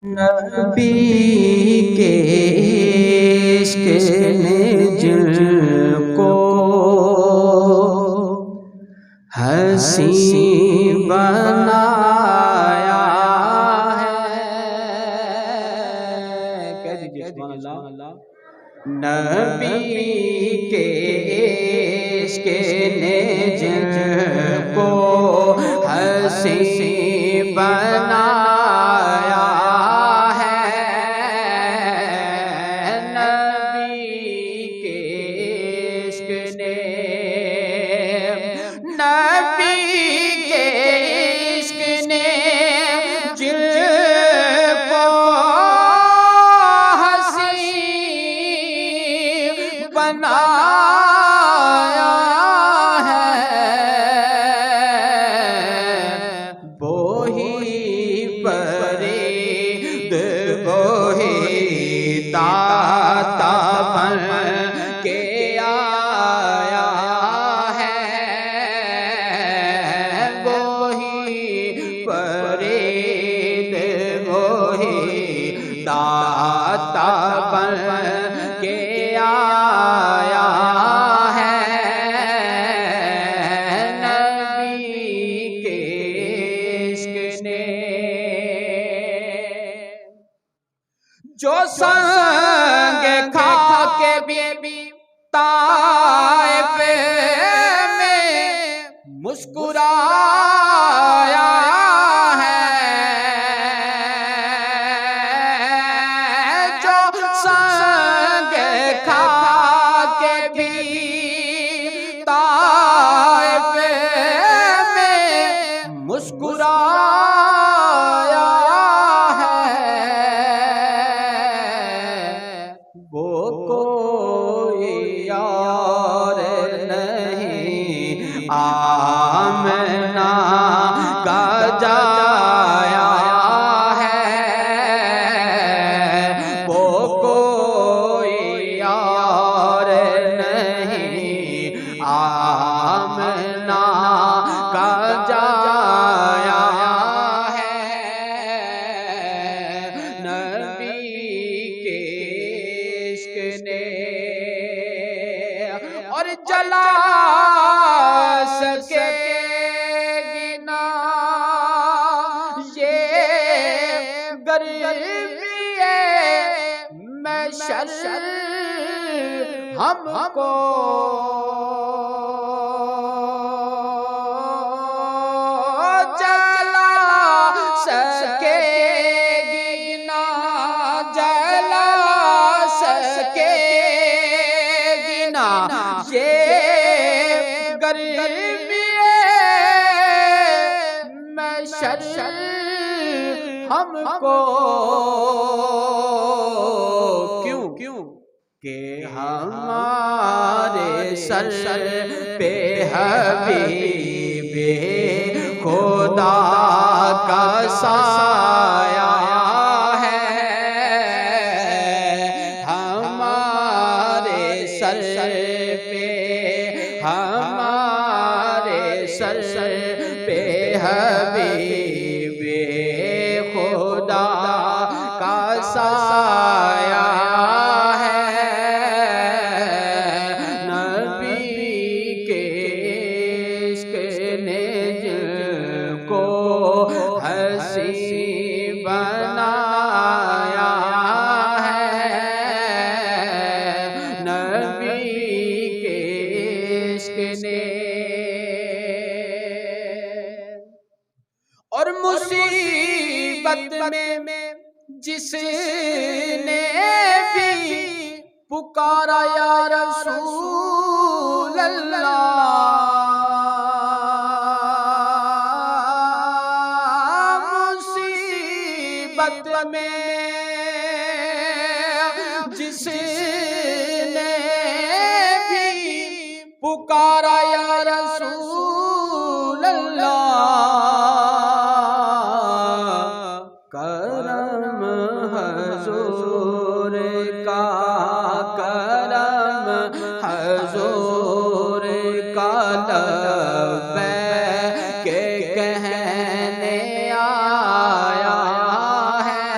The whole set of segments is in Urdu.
نبی کے عشق نے جن کو حسین بنایا ہے، کہہ دیجئے سبحان اللہ۔ نبی کے عشق نے جن کو حسین بنایا ہے، نبی کے عشق نے، نبی کے عشق نے جن کو حسین بنایا ہے، وہی فرید وہی داتا بن کے آیا ہے، وہی فرید وہی داتا بن کے آیا ہے، نبی کے عشق نے جو سنگ کھا کے بھی طائف میں مسکرایا ہے، جو سنگ کھا کے بھی طائف میں مسکرایا ہے، وہ کوئی اور نہیں آمنہ کا جایا ہے، وہ کوئی اور نہیں آمنہ کا جایا ہے، نبی کے عشق نے اور جلا سکے گی نا یہ غریبی محشر ہم کو، جلا سکے گی نا، جلا سکے گی نا یہ غریبی محشر ہم کو، کیوں کہ ہمارے سر پہ حبیب خدا کا سایہ ہے، ہمارے سر پہ، ہمارے سر پہ حبیب خدا کا سایہ ہے، نبی کے عشق نے جن کو حسین بنایا ہے، نبی کے عشق نے اور مصیبت میں جس نے بھی پکارا یا رسول اللہ، مصیبت میں جس نے بھی پکارا یا رسول اللہ، کرم حضور کا، کرم حضور کا لبیک کہنے آیا ہے،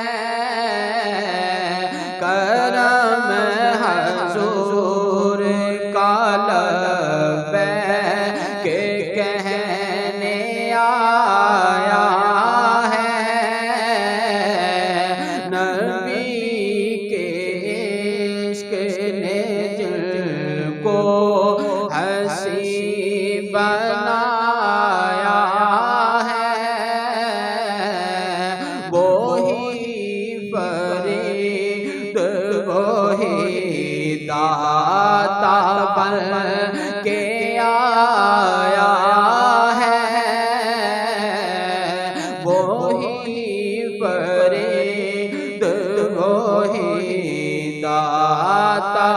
فرید وہی داتا بن کے آیا ہے، وہی فرید وہی داتا